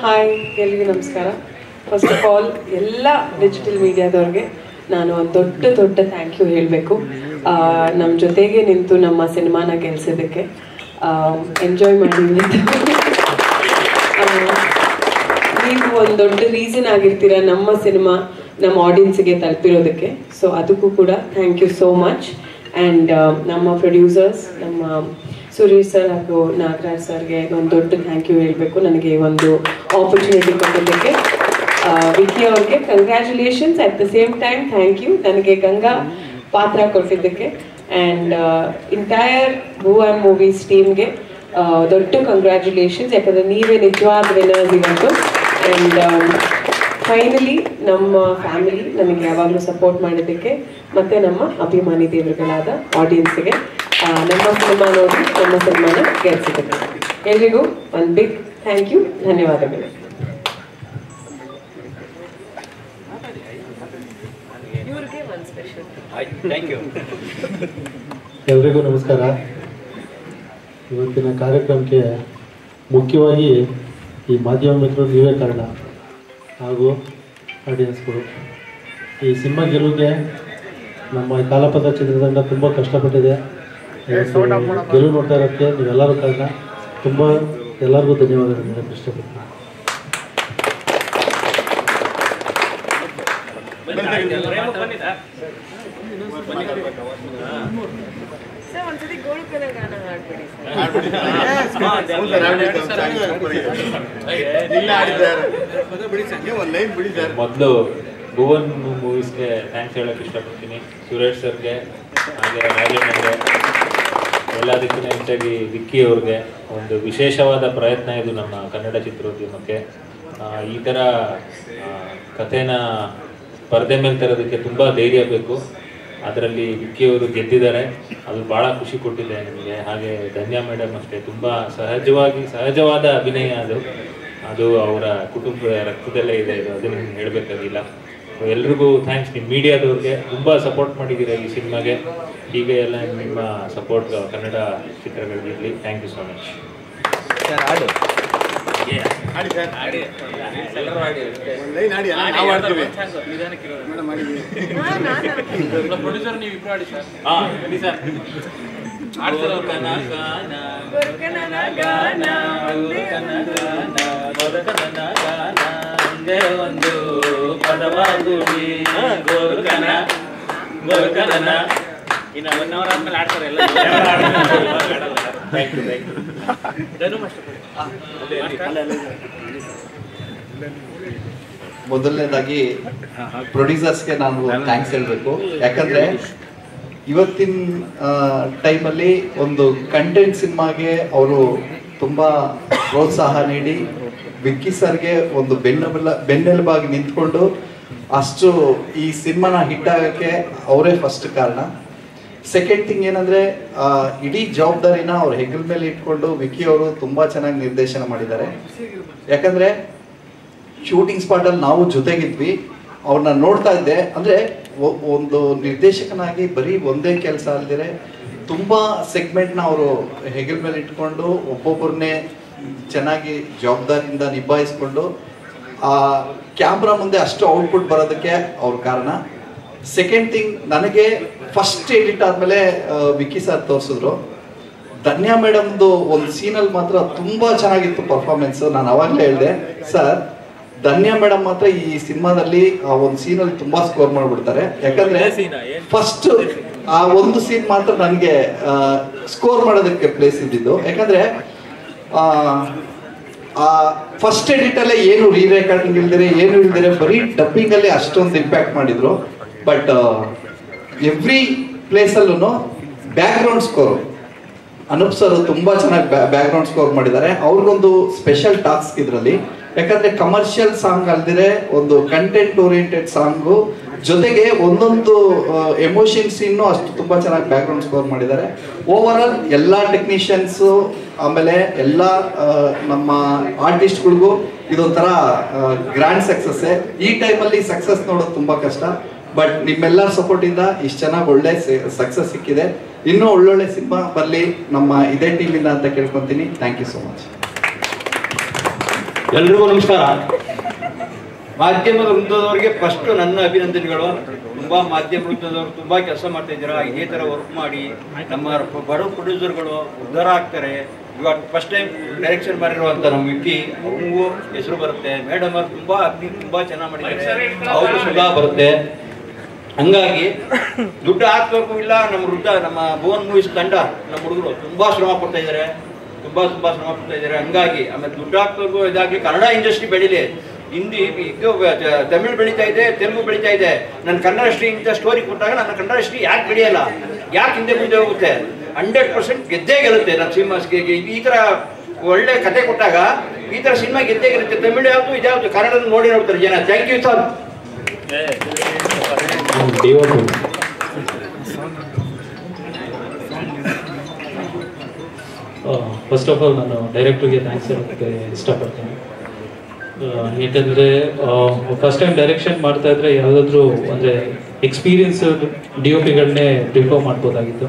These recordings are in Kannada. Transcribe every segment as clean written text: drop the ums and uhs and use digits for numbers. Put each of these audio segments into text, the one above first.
ಹಾಯ್, ಎಲ್ರಿಗೂ ನಮಸ್ಕಾರ. ಫಸ್ಟ್ ಆಫ್ ಆಲ್ ಎಲ್ಲ ಡಿಜಿಟಲ್ ಮೀಡಿಯಾದವ್ರಿಗೆ ನಾನು ಒಂದು ದೊಡ್ಡ ಥ್ಯಾಂಕ್ ಯು ಹೇಳಬೇಕು. ನಮ್ಮ ಜೊತೆಗೆ ನಿಂತು ನಮ್ಮ ಸಿನಿಮಾನ ಗೆಲ್ಸೋದಕ್ಕೆ ಎಂಜಾಯ್ ಮಾಡಿ. ನೀವು ಒಂದು ದೊಡ್ಡ ರೀಸನ್ ಆಗಿರ್ತೀರ ನಮ್ಮ ಸಿನಿಮಾ ನಮ್ಮ ಆಡಿಯನ್ಸ್ಗೆ ತಲುಪಿರೋದಕ್ಕೆ. ಸೊ ಅದಕ್ಕೂ ಕೂಡ thank you so much. And ನಮ್ಮ ಪ್ರೊಡ್ಯೂಸರ್ಸ್, ನಮ್ಮ ಸುರೇಶ್ ಸರ್ ಹಾಗೂ ನಾಗರಾಜ್ ಸರ್ಗೆ ಒಂದು ದೊಡ್ಡ ಥ್ಯಾಂಕ್ ಯು ಹೇಳಬೇಕು ನನಗೆ ಒಂದು ಆಪರ್ಚುನಿಟಿ ಕೊಟ್ಟಿದ್ದಕ್ಕೆ. ವಿಕ್ಕಿ ಅವ್ರಿಗೆ congratulations. At the same time thank you ನನಗೆ ಗಂಗಾ ಪಾತ್ರ ಕೊಟ್ಟಿದ್ದಕ್ಕೆ. ಆ್ಯಂಡ್ ಇಂಟೈರ್ ಭುವನ್ ಮೂವೀಸ್ ಟೀಮ್ಗೆ ದೊಡ್ಡ ಕಂಗ್ರ್ಯಾಚುಲೇಷನ್ಸ್, ಯಾಕಂದರೆ ನೀವೇ ನಿಜವಾದ ವಿನ್ನರ್ಸ್ ಇವತ್ತು. ಆ್ಯಂಡ್ ಫೈನಲಿ ನಮ್ಮ ಫ್ಯಾಮಿಲಿ ನನಗೆ ಯಾವಾಗಲೂ ಸಪೋರ್ಟ್ ಮಾಡಿದ್ದಕ್ಕೆ, ಮತ್ತು ನಮ್ಮ ಅಭಿಮಾನಿ ದೇವರುಗಳಾದ ಆಡಿಯನ್ಸ್ಗೆ ನಮ್ಮ ಸಿನಿಮಾ ನೋಡಿ ನಮ್ಮ ಸಿನಿಮಾನ ಗೆಲ್ಸಿದ್ದಕ್ಕೆ ಎಲ್ರಿಗೂ ಒಂದು ಬಿಗ್ ಥ್ಯಾಂಕ್ ಯು, ಧನ್ಯವಾದಗಳು. ಎಲ್ರಿಗೂ ನಮಸ್ಕಾರ. ಇವತ್ತಿನ ಕಾರ್ಯಕ್ರಮಕ್ಕೆ ಮುಖ್ಯವಾಗಿ ಈ ಮಾಧ್ಯಮ ಮಿತ್ರರು ನೀವೇ ಕಾರಣ, ಹಾಗೂ ಆಡಿಯನ್ಸ್ಗಳು. ಈ ಸಿನಿಮಾ ಗೆಲುವಿಗೆ ನಮ್ಮ ಕಾಲಪದ ಚಿತ್ರತಂಡ ತುಂಬ ಕಷ್ಟಪಟ್ಟಿದೆ. ಗೆಲುವು ನೋಡ್ತಾ ಇರೋಕ್ಕೆ ನೀವೆಲ್ಲರೂ ಕಾರಣ. ತುಂಬ ಎಲ್ಲರಿಗೂ ಧನ್ಯವಾದಗಳು ಹೇಳಕ್ಕೆ ಇಷ್ಟಪಡ್ತೀನಿ. ಮೊದಲು ಭುವನ್ ಮೂವೀಸ್ಗೆ ಥ್ಯಾಂಕ್ಸ್ ಹೇಳಕ್ಕೆ ಇಷ್ಟಪಡ್ತೀನಿ. ಸುರೇಶ್ ಸರ್ಗೆ, ಹಾಗೆ ರಾಜಣ್ಣಗೆ, ಎಲ್ಲದಕ್ಕಿಂತ ಹೆಚ್ಚಾಗಿ ವಿಕ್ಕಿ ಅವ್ರಿಗೆ. ಒಂದು ವಿಶೇಷವಾದ ಪ್ರಯತ್ನ ಇದು ನಮ್ಮ ಕನ್ನಡ ಚಿತ್ರೋದ್ಯಮಕ್ಕೆ. ಈ ಥರ ಕಥೆನ ಪರದೆ ಮೇಲೆ ತರೋದಕ್ಕೆ ತುಂಬ ಧೈರ್ಯ ಬೇಕು. ಅದರಲ್ಲಿ ವಿಕ್ಕಿ ಅವರು ಗೆದ್ದಿದ್ದಾರೆ, ಅದು ಭಾಳ ಖುಷಿ ಕೊಟ್ಟಿದೆ ನನಗೆ. ಹಾಗೆ ಧನ್ಯ ಮೇಡಮ್ ಅಷ್ಟೇ, ತುಂಬ ಸಹಜವಾದ ಅಭಿನಯ ಅದು ಅವರ ಕುಟುಂಬ ರಕ್ತದಲ್ಲೇ ಇದೆ. ಅದು ನಿಮ್ಗೆ ಹೇಳಬೇಕಾಗಿಲ್ಲ. ಎಲ್ರಿಗೂ ಥ್ಯಾಂಕ್ಸ್. ನಿಮ್ಮ ಮೀಡಿಯಾದವ್ರಿಗೆ ತುಂಬ ಸಪೋರ್ಟ್ ಮಾಡಿದ್ದೀರಾ ಈ ಸಿನಿಮಾಗೆ. ಹೀಗೆ ಎಲ್ಲ ನಿಮ್ಮ ಸಪೋರ್ಟ್ ಕನ್ನಡ ಚಿತ್ರಗಳಿರಲಿ. Thank you so much. ಒಂದು ಪದವಾಗುಡಿ ಗೋರ್ಕನ ಗೋರ್ಕನ ಇನ್ನು 1 hour ಆದ್ಮೇಲೆ ಆಡ್ತಾರೆ ಎಲ್ಲ. ಮೊದಲನೇದಾಗಿ ಪ್ರೊಡ್ಯೂಸರ್ಸ್ಗೆ ನಾನು ಥ್ಯಾಂಕ್ಸ್ ಹೇಳಬೇಕು. ಯಾಕಂದರೆ ಇವತ್ತಿನ ಟೈಮಲ್ಲಿ ಒಂದು ಕಂಟೆಂಟ್ ಸಿನಿಮಾಗೆ ಅವರು ತುಂಬ ಪ್ರೋತ್ಸಾಹ ನೀಡಿ ವಿಕ್ಕಿ ಸರ್ಗೆ ಒಂದು ಬೆನ್ನೆಲುಬಾಗಿ ನಿಂತ್ಕೊಂಡು ಅಷ್ಟು ಈ ಸಿನಿಮಾನ ಹಿಟ್ ಆಗೋಕ್ಕೆ ಅವರೇ ಫಸ್ಟ್ ಕಾರಣ. ಸೆಕೆಂಡ್ ಥಿಂಗ್ ಏನಂದರೆ, ಇಡೀ ಜವಾಬ್ದಾರಿನ ಅವ್ರ ಹೆಗಲ ಮೇಲೆ ಇಟ್ಕೊಂಡು ವಿಕ್ಕಿ ಅವರು ತುಂಬ ಚೆನ್ನಾಗಿ ನಿರ್ದೇಶನ ಮಾಡಿದ್ದಾರೆ. ಯಾಕಂದರೆ ಶೂಟಿಂಗ್ ಸ್ಪಾಟಲ್ಲಿ ನಾವು ಜೊತೆಗಿದ್ವಿ, ಅವ್ರನ್ನ ನೋಡ್ತಾ ಇದ್ದೆ. ಅಂದರೆ ಒಂದು ನಿರ್ದೇಶಕನಾಗಿ ಬರೀ ಒಂದೇ ಕೆಲಸ ಅಲ್ಲದೆ ತುಂಬ ಸೆಗ್ಮೆಂಟ್ನ ಅವರು ಹೆಗಲ ಮೇಲೆ ಇಟ್ಕೊಂಡು ಒಬ್ಬೊಬ್ಬರನ್ನೇ ಚೆನ್ನಾಗಿ ಜವಾಬ್ದಾರಿಯಿಂದ ನಿಭಾಯಿಸ್ಕೊಂಡು ಆ ಕ್ಯಾಮ್ರಾ ಮುಂದೆ ಅಷ್ಟು ಔಟ್ಪುಟ್ ಬರೋದಕ್ಕೆ ಅವ್ರ ಕಾರಣ. ಸೆಕೆಂಡ್ ಥಿಂಗ್, ನನಗೆ ಫಸ್ಟ್ ಎಡಿಟ್ ಆದಮೇಲೆ ವಿಕ್ಕಿ ಸರ್ ತೋರಿಸಿದ್ರು. ಧನ್ಯ ಮೇಡಮ್ದು ಒಂದು ಸೀನಲ್ಲಿ ಮಾತ್ರ ತುಂಬ ಚೆನ್ನಾಗಿತ್ತು ಪರ್ಫಾರ್ಮೆನ್ಸು. ನಾನು ಅವಾಗಲೇ ಹೇಳಿದೆ, ಸರ್ ಧನ್ಯ ಮೇಡಮ್ ಮಾತ್ರ ಈ ಸಿನಿಮಾದಲ್ಲಿ ಆ ಒಂದು ಸೀನಲ್ಲಿ ತುಂಬ ಸ್ಕೋರ್ ಮಾಡಿಬಿಡ್ತಾರೆ. ಯಾಕಂದರೆ ಫಸ್ಟ್ ಆ ಒಂದು ಸೀನ್ ಮಾತ್ರ ನನಗೆ ಸ್ಕೋರ್ ಮಾಡೋದಕ್ಕೆ ಪ್ಲೇಸ್ ಇದ್ದಿದ್ದು. ಯಾಕಂದರೆ ಫಸ್ಟ್ ಎಡಿಟಲ್ಲೇ ಏನು ರೀರೆಕಾರ್ಡಿಂಗ್ ಇಲ್ದಿರೆ ಏನು ಇಲ್ದಿರೆ ಬರೀ ಡಬ್ಬಿಂಗಲ್ಲಿ ಅಷ್ಟೊಂದು ಇಂಪ್ಯಾಕ್ಟ್ ಮಾಡಿದ್ರು. ಬಟ್ ಎವ್ರಿ ಪ್ಲೇಸಲ್ಲೂ ಬ್ಯಾಕ್ಗ್ರೌಂಡ್ ಸ್ಕೋರು ಅನೂಪ್ ಸರ್ ತುಂಬ ಚೆನ್ನಾಗಿ ಬ್ಯಾಕ್ಗ್ರೌಂಡ್ ಸ್ಕೋರ್ ಮಾಡಿದ್ದಾರೆ. ಅವ್ರಿಗೊಂದು ಸ್ಪೆಷಲ್ ಟಾಸ್ಕ್ ಇದರಲ್ಲಿ. ಯಾಕಂದರೆ ಕಮರ್ಷಿಯಲ್ ಸಾಂಗ್ ಅಲ್ದಿರೆ ಒಂದು ಕಂಟೆಂಟ್ ಓರಿಯೆಂಟೆಡ್ ಸಾಂಗು ಜೊತೆಗೆ ಒಂದೊಂದು ಎಮೋಷನ್ ಸೀನು ಅಷ್ಟು ತುಂಬ ಚೆನ್ನಾಗಿ ಬ್ಯಾಕ್ಗ್ರೌಂಡ್ ಸ್ಕೋರ್ ಮಾಡಿದ್ದಾರೆ. ಓವರ್ ಆಲ್ ಎಲ್ಲ ಟೆಕ್ನಿಷಿಯನ್ಸು ಆಮೇಲೆ ಎಲ್ಲ ನಮ್ಮ ಆರ್ಟಿಸ್ಟ್ಗಳಿಗೂ ಇದೊಂಥರ ಗ್ರ್ಯಾಂಡ್ ಸಕ್ಸಸ್ಸೇ. ಈ ಟೈಮಲ್ಲಿ ಸಕ್ಸಸ್ ನೋಡೋದು ತುಂಬ ಕಷ್ಟ. ಬಟ್ ನಿಮ್ಮೆಲ್ಲರ ಸಪೋರ್ಟಿಂದ ಇಷ್ಟು ಚೆನ್ನಾಗಿ ಒಳ್ಳೆ ಸಕ್ಸಸ್ ಸಿಕ್ಕಿದೆ. ಇನ್ನೂ ಒಳ್ಳೊಳ್ಳೆ ಸಿನಿಮಾ ಬರಲಿ ನಮ್ಮ ಇದೇ ಟೀಮಿಂದ ಅಂತ ಕೇಳ್ಕೊತೀನಿ. Thank you so much. ಎಲ್ರಿಗೂ ನಮಸ್ಕಾರ. ಮಾಧ್ಯಮದ ವೃಂದದವರಿಗೆ ಫಸ್ಟ್ ನನ್ನ ಅಭಿನಂದನೆಗಳು. ತುಂಬ ಮಾಧ್ಯಮ ವೃಂದದವರು ತುಂಬ ಕೆಲಸ ಮಾಡ್ತಾ ಇದ್ದೀರಾ. ಇದೇ ಥರ ವರ್ಕ್ ಮಾಡಿ ನಮ್ಮ ಬಡ ಪ್ರೊಡ್ಯೂಸರ್ಗಳು ಉದ್ಧಾರ ಆಗ್ತಾರೆ. ಇವಾಗ ಫಸ್ಟ್ ಟೈಮ್ ಡೈರೆಕ್ಷನ್ ಮಾಡಿರುವಂಥ ನಮ್ಮ ವಿಕ್ಕಿ ಅವ್ರಿಗೂ ಹೆಸರು ಬರುತ್ತೆ. ಮೇಡಮ್ ಅವ್ರು ತುಂಬ ಚೆನ್ನಾಗಿ ಮಾಡಿದ್ದಾರೆ, ಅವರು ಸುಧಾ ಬರುತ್ತೆ. ಹಂಗಾಗಿ ದುಡ್ಡು ಹಾಕ್ಬೇಕು ಇಲ್ಲ. ನಮ್ಮ ಭುವನ್ ಮೂವೀಸ್ ತಂಡ ನಮ್ಮ ಹುಡುಗರು ತುಂಬ ಶ್ರಮ ಪಡ್ತಾ ಇದ್ದಾರೆ, ತುಂಬ ಶ್ರಮ ಪಡ್ತಾ ಇದ್ದಾರೆ. ಹಂಗಾಗಿ ಆಮೇಲೆ ದುಡ್ಡು ಹಾಕ್ಬೇಕು ಇದಾಗಲಿ ಕನ್ನಡ ಇಂಡಸ್ಟ್ರಿ ಬೆಳೀಲಿ. ಹಿಂದಿ ತಮಿಳು ಬೆಳೀತಾ ಇದೆ, ತೆಲುಗು ಬೆಳೀತಾ ಇದೆ. ನನ್ನ ಕನ್ನಡ ಇಂಡಸ್ಟ್ರಿ ಇಂಥ ಸ್ಟೋರಿ ಕೊಟ್ಟಾಗ ನನ್ನ ಕನ್ನಡ ಇಂಡಸ್ಟ್ರಿ ಯಾಕೆ ಬೆಳೆಯಲ್ಲ, ಯಾಕೆ ಹಿಂದೆ ಮುಂದೆ ಹೋಗುತ್ತೆ? 100% ಗೆದ್ದೇ ಗೆಲ್ಲುತ್ತೆ. ನಮ್ಮ ಸಿನಿಮಾಸ್ಗೆ ಈ ಥರ ಒಳ್ಳೆ ಕತೆ ಕೊಟ್ಟಾಗ ಈ ಥರ ಸಿನಿಮಾ ಗೆದ್ದೇ ಗೆಲ್ಲುತ್ತೆ. ತಮಿಳು ಯಾವುದು ಇದ್ಯಾವುದು ಕನ್ನಡ ನೋಡಿ ನೋಡ್ತಾರೆ ಜನ. Thank you sir. First of all ನಾನು ಡೈರೆಕ್ಟ್ರಿಗೆ ಥ್ಯಾಂಕ್ಸ್ ಹೇಳೋಕ್ಕೆ ಇಷ್ಟಪಡ್ತೀನಿ. ಏಕೆಂದರೆ ಫಸ್ಟ್ ಟೈಮ್ ಡೈರೆಕ್ಷನ್ ಮಾಡ್ತಾ ಇದ್ರೆ ಯಾವುದಾದ್ರೂ ಅಂದರೆ ಎಕ್ಸ್ಪೀರಿಯನ್ಸ್ DOPಗಳನ್ನೇ ಪ್ರಿಫರ್ ಮಾಡ್ಬೋದಾಗಿತ್ತು.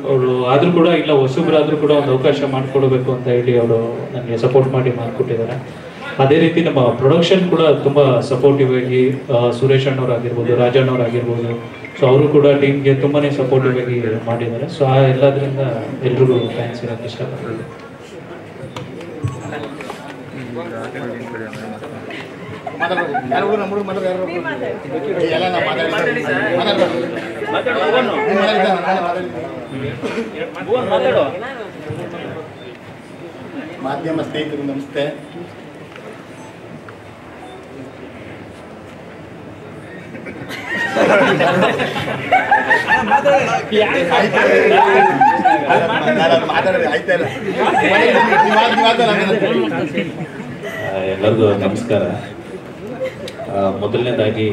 ಅವರು ಆದರೂ ಕೂಡ ಇಲ್ಲ ಹೊಸಬ್ರಾದರೂ ಕೂಡ ಒಂದು ಅವಕಾಶ ಮಾಡಿಕೊಡ್ಬೇಕು ಅಂತ ಹೇಳಿ ಅವರು ನನಗೆ ಸಪೋರ್ಟ್ ಮಾಡಿ ಮಾಡಿಕೊಟ್ಟಿದ್ದಾರೆ. ಅದೇ ರೀತಿ ನಮ್ಮ ಪ್ರೊಡಕ್ಷನ್ ಕೂಡ ತುಂಬ ಸಪೋರ್ಟಿವ್ ಆಗಿ ಸುರೇಶ್ ಅಣ್ಣವರಾಗಿರ್ಬೋದು, ರಾಜಣ್ಣವರಾಗಿರ್ಬೋದು, ಸೊ ಅವರು ಕೂಡ ಟೀಮ್ಗೆ ತುಂಬಾ ಸಪೋರ್ಟಿವ್ ಆಗಿ ಮಾಡಿದ್ದಾರೆ. ಸೊ ಆ ಎಲ್ಲದರಿಂದ ಎಲ್ರಿಗೂ ಥ್ಯಾಂಕ್ಸ್ ಹೇಳೋಕ್ಕೆ ಇಷ್ಟಪಡ್ತೀನಿ. ಮಾಧ್ಯಮ ಸ್ನೇಹಿತರು ನಮಸ್ತೆ. ಎಲ್ಲರಿಗೂ ನಮಸ್ಕಾರ. ಮೊದಲನೇದಾಗಿ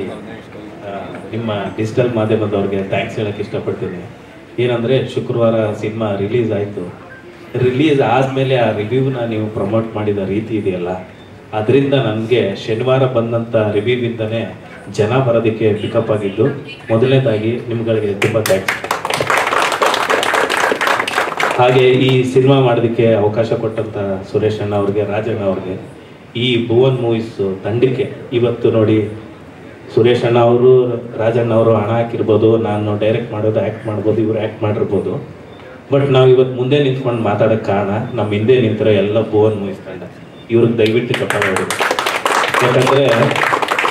ನಿಮ್ಮ ಡಿಜಿಟಲ್ ಮಾಧ್ಯಮದವ್ರಿಗೆ ಥ್ಯಾಂಕ್ಸ್ ಹೇಳೋಕ್ಕೆ ಇಷ್ಟಪಡ್ತೀನಿ. ಏನಂದರೆ ಶುಕ್ರವಾರ ಸಿನಿಮಾ ರಿಲೀಸ್ ಆಯಿತು. ರಿಲೀಸ್ ಆದಮೇಲೆ ಆ ರಿವ್ಯೂನ ನೀವು ಪ್ರಮೋಟ್ ಮಾಡಿದ ರೀತಿ ಇದೆಯಲ್ಲ, ಅದರಿಂದ ನನಗೆ ಶನಿವಾರ ಬಂದಂಥ ರಿವ್ಯೂವಿಂದನೇ ಜನ ಬರೋದಕ್ಕೆ ಪಿಕಪ್ ಆಗಿದ್ದು. ಮೊದಲನೇದಾಗಿ ನಿಮ್ಗಳಿಗೆ ತುಂಬ ಥ್ಯಾಂಕ್ಸ್. ಹಾಗೆ ಈ ಸಿನಿಮಾ ಮಾಡೋದಕ್ಕೆ ಅವಕಾಶ ಕೊಟ್ಟಂಥ ಸುರೇಶ್ ಅಣ್ಣ ಅವ್ರಿಗೆ, ರಾಜಣ್ಣ ಅವ್ರಿಗೆ, ಈ ಭುವನ್ ಮೂವೀಸ್ ತಂಡಕ್ಕೆ ಇವತ್ತು ನೋಡಿ ಸುರೇಶ್ ಅಣ್ಣ ಅವರು, ರಾಜಣ್ಣ ಅವರು ಹಣ ಹಾಕಿರ್ಬೋದು, ನಾನು ಡೈರೆಕ್ಟ್ ಮಾಡೋದು ಆ್ಯಕ್ಟ್ ಮಾಡ್ಬೋದು, ಇವರು ಆ್ಯಕ್ಟ್ ಮಾಡಿರ್ಬೋದು. ಬಟ್ ನಾವು ಇವತ್ತು ಮುಂದೆ ನಿಂತ್ಕೊಂಡು ಮಾತಾಡೋಕ್ಕೆ ಕಾರಣ ನಮ್ಮ ಹಿಂದೆ ನಿಂತಿರೋ ಎಲ್ಲ ಭುವನ್ ಮೂವೀಸ್ ತಂಡ. ಇವ್ರಿಗೆ ದಯವಿಟ್ಟು ಕಪ್ಪಾಗೋದು. ಯಾಕಂದರೆ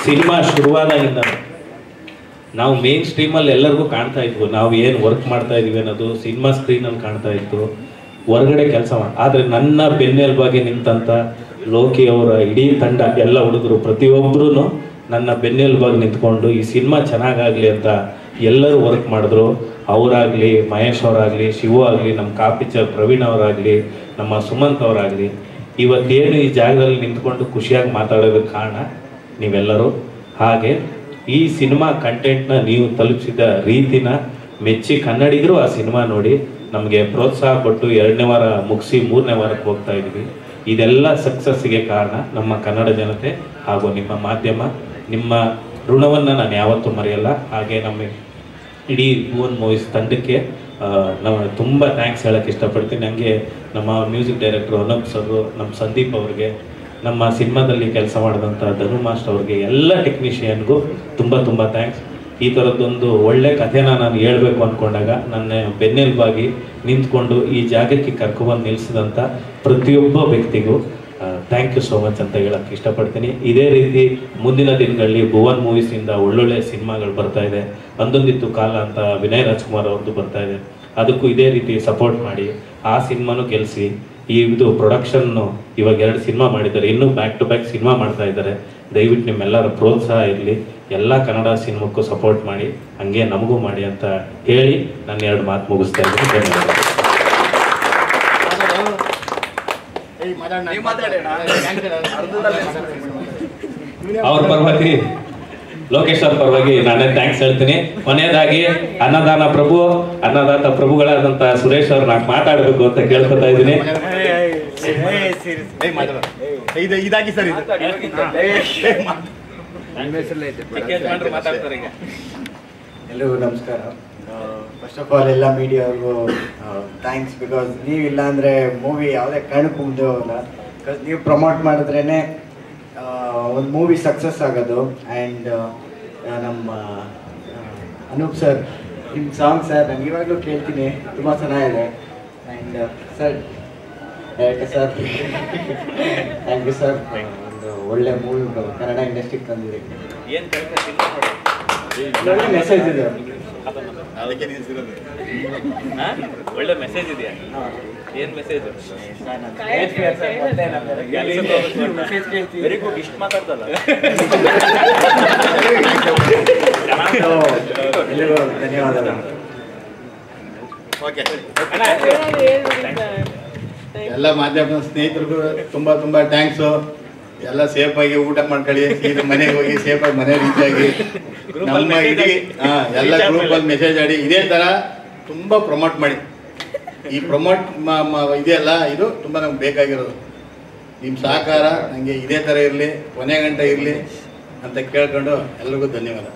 ಸಿನಿಮಾ ಶುರುವಾದಾಗಿಂದ ನಾವು ಮೇನ್ ಸ್ಟ್ರೀಮಲ್ಲಿ ಎಲ್ಲರಿಗೂ ಕಾಣ್ತಾ ಇದ್ವು, ನಾವು ಏನು ವರ್ಕ್ ಮಾಡ್ತಾ ಇದೀವಿ ಅನ್ನೋದು ಸಿನಿಮಾ ಸ್ಕ್ರೀನಲ್ಲಿ ಕಾಣ್ತಾ ಇತ್ತು, ಹೊರಗಡೆ ಕೆಲಸ ಆದರೆ ನನ್ನ ಬೆನ್ನೆಲುಬಾಗಿ ನಿಂತಂಥ ಲೋಕಿ ಅವರ ಇಡೀ ತಂಡ, ಎಲ್ಲ ಹುಡುಗರು ಪ್ರತಿಯೊಬ್ಬರೂ ನನ್ನ ಬೆನ್ನೆಲುಬಾಗಿ ನಿಂತ್ಕೊಂಡು ಈ ಸಿನಿಮಾ ಚೆನ್ನಾಗಾಗಲಿ ಅಂತ ಎಲ್ಲರೂ ವರ್ಕ್ ಮಾಡಿದ್ರು. ಅವರಾಗಲಿ, ಮಹೇಶ್ ಅವರಾಗಲಿ, ಶಿವು ಆಗಲಿ, ನಮ್ಮ ಕಾಪಿಚರ್ ಪ್ರವೀಣ್ ಅವರಾಗಲಿ, ನಮ್ಮ ಸುಮಂತ್ ಅವರಾಗಲಿ, ಇವತ್ತೇನು ಈ ಜಾಗದಲ್ಲಿ ನಿಂತ್ಕೊಂಡು ಖುಷಿಯಾಗಿ ಮಾತಾಡೋದಕ್ಕೆ ಕಾರಣ ನೀವೆಲ್ಲರೂ. ಹಾಗೆ ಈ ಸಿನಿಮಾ ಕಂಟೆಂಟ್ನ ನೀವು ತಲುಪಿಸಿದ ರೀತಿನ ಮೆಚ್ಚಿ ಕನ್ನಡಿಗರು ಆ ಸಿನಿಮಾ ನೋಡಿ ನಮಗೆ ಪ್ರೋತ್ಸಾಹ ಕೊಟ್ಟು 2ನೇ ವಾರ ಮುಗಿಸಿ 3ನೇ ವಾರಕ್ಕೆ ಹೋಗ್ತಾ ಇದ್ವಿ. ಇದೆಲ್ಲ ಸಕ್ಸಸ್ಸಿಗೆ ಕಾರಣ ನಮ್ಮ ಕನ್ನಡ ಜನತೆ ಹಾಗೂ ನಿಮ್ಮ ಮಾಧ್ಯಮ. ನಿಮ್ಮ ಋಣವನ್ನು ನಾನು ಯಾವತ್ತೂ ಮರೆಯಲ್ಲ. ಹಾಗೆ ನಮ್ಮ ಇಡೀ ಭುವನ್ ಮೂವೀಸ್ ತಂಡಕ್ಕೆ ನಾವು ತುಂಬ ಥ್ಯಾಂಕ್ಸ್ ಹೇಳೋಕ್ಕೆ ಇಷ್ಟಪಡ್ತೀನಿ. ನನಗೆ ನಮ್ಮ ಮ್ಯೂಸಿಕ್ ಡೈರೆಕ್ಟ್ರು ಅನೂಪ್ ಸರ್, ನಮ್ಮ ಸಂದೀಪ್ ಅವ್ರಿಗೆ, ನಮ್ಮ ಸಿನಿಮಾದಲ್ಲಿ ಕೆಲಸ ಮಾಡಿದಂಥ ಧನು ಮಾಸ್ಟರ್ ಅವ್ರಿಗೆ, ಎಲ್ಲ ಟೆಕ್ನಿಷಿಯನ್ಗೂ ತುಂಬ ಥ್ಯಾಂಕ್ಸ್. ಈ ಥರದ್ದೊಂದು ಒಳ್ಳೆ ಕಥೆನ ನಾನು ಹೇಳಬೇಕು ಅಂದ್ಕೊಂಡಾಗ ನನ್ನ ಬೆನ್ನೆಲುಬಾಗಿ ನಿಂತ್ಕೊಂಡು ಈ ಜಾಗಕ್ಕೆ ಕರ್ಕೊಬಂದು ನಿಲ್ಲಿಸಿದಂಥ ಪ್ರತಿಯೊಬ್ಬ ವ್ಯಕ್ತಿಗೂ ಥ್ಯಾಂಕ್ ಯು ಸೋ ಮಚ್ ಅಂತ ಹೇಳೋಕ್ಕೆ ಇಷ್ಟಪಡ್ತೀನಿ. ಇದೇ ರೀತಿ ಮುಂದಿನ ದಿನಗಳಲ್ಲಿ ಭುವನ್ ಮೂವೀಸಿಂದ ಒಳ್ಳೊಳ್ಳೆ ಸಿನಿಮಾಗಳು ಬರ್ತಾ ಇದೆ. ಅಂದೊಂದಿತ್ತು ಕಾಲ ಅಂತ ವಿನಯ್ ರಾಜ್ಕುಮಾರ್ ಅವ್ರದ್ದು ಬರ್ತಾ ಇದೆ. ಅದಕ್ಕೂ ಇದೇ ರೀತಿ ಸಪೋರ್ಟ್ ಮಾಡಿ ಆ ಸಿನಿಮಾನು ಗೆಲ್ಲಿಸಿ. ಇದು ಪ್ರೊಡಕ್ಷನ್ನು ಇವಾಗ 2 ಸಿನಿಮಾ ಮಾಡಿದ್ದಾರೆ, ಇನ್ನೂ ಬ್ಯಾಕ್ ಟು ಬ್ಯಾಕ್ ಸಿನಿಮಾ ಮಾಡ್ತಾ ಇದ್ದಾರೆ. ದಯವಿಟ್ಟು ನಿಮ್ಮೆಲ್ಲರ ಪ್ರೋತ್ಸಾಹ ಇರಲಿ. ಎಲ್ಲ ಕನ್ನಡ ಸಿನಿಮಾಕ್ಕೂ ಸಪೋರ್ಟ್ ಮಾಡಿ, ಹಂಗೆ ನಮಗೂ ಮಾಡಿ ಅಂತ ಹೇಳಿ ನಾನು 2 ಮಾತು ಮುಗಿಸ್ತಾ ಇದ್ದೀನಿ. ಧನ್ಯವಾದ. ಅವ್ರ ಪರವಾಗಿ, ಲೋಕೇಶ್ ಅವ್ರ ಪರವಾಗಿ ನಾನೇ ಥ್ಯಾಂಕ್ಸ್ ಹೇಳ್ತೀನಿ. ಕೊನೆಯದಾಗಿ ಅನ್ನದಾತ ಪ್ರಭುಗಳಾದಂಥ ಸುರೇಶ್ ಅವ್ರು ನಾನು ಮಾತಾಡಬೇಕು ಅಂತ ಕೇಳ್ಕೊತಾ ಇದ್ದೀನಿ. ಇದಾಗಿ ಸರ್, ಎಲ್ರಿಗೂ ನಮಸ್ಕಾರ. ಫಸ್ಟ್ ಆಫ್ ಆಲ್ ಎಲ್ಲ ಮೀಡಿಯಾವ್ರಿಗೂ ಥ್ಯಾಂಕ್ಸ್. ಬಿಕಾಸ್ ನೀವಿಲ್ಲ ಅಂದರೆ ಮೂವಿ ಯಾವುದೇ ಕಾರಣಕ್ಕೂ ಮುಂದೆ ಹೋಗಲ್ಲ. ಬಿಕಾಸ್ ನೀವು ಪ್ರಮೋಟ್ ಮಾಡಿದ್ರೇ ಒಂದು ಮೂವಿ ಸಕ್ಸಸ್ ಆಗೋದು. ಆ್ಯಂಡ್ ನಮ್ಮ ಅನೂಪ್ ಸರ್ ನಿಮ್ಮ ಸಾಂಗ್ ಸರ್ ನಾನು ಇವಾಗಲೂ ಕೇಳ್ತೀನಿ, ತುಂಬ ಚೆನ್ನಾಗಿದೆ. And sir director sir thank you sir, ಒಂದು ಒಳ್ಳೆ ಮೂವಿ ಕನ್ನಡ ಇಂಡಸ್ಟ್ರಿಗೆ ತಂದಿದೆ. ಏನು ಒಳ್ಳೆ ಮೆಸೇಜ್ ಇದೆ, ಒಳ್ಳೆ ಮೆಸೇಜ್ ಇದೆಯಾ? ಏನ್ ಮೆಸೇಜ್? ವೆರಿ ಗುಡ್, ಇಷ್ಟು ಮಾತಾಡ್ದಲ್ಲ. ಎಲ್ಲರಿಗೂ ಧನ್ಯವಾದಗಳು. ಎಲ್ಲ ಮಾಧ್ಯಮದ ಸ್ನೇಹಿತರಿಗೂ ತುಂಬ ತುಂಬ ಥ್ಯಾಂಕ್ಸು. ಎಲ್ಲ ಸೇಫಾಗಿ ಊಟ ಮಾಡ್ಕೊಳ್ಳಿ, ಸೀದಾ ಮನೆಗೆ ಹೋಗಿ ಸೇಫಾಗಿ ಮನೆ ರೀಚ್ ಆಗಿ ನಮ್ಮ ಇಡೀ ಎಲ್ಲ ಗ್ರೂಪಲ್ಲಿ ಮೆಸೇಜ್ ಆಡಿ ಇದೇ ಥರ ತುಂಬ ಪ್ರಮೋಟ್ ಮಾಡಿ. ಈ ಪ್ರಮೋಟ್ ಇದೆಯಲ್ಲ ಇದು ತುಂಬ ನಮ್ಗೆ ಬೇಕಾಗಿರೋದು. ನಿಮ್ಮ ಸಹಕಾರ ನನಗೆ ಇದೇ ಥರ ಇರಲಿ, ಕೊನೆ ಗಂಟೆ ಇರಲಿ ಅಂತ ಕೇಳ್ಕೊಂಡು ಎಲ್ರಿಗೂ ಧನ್ಯವಾದ.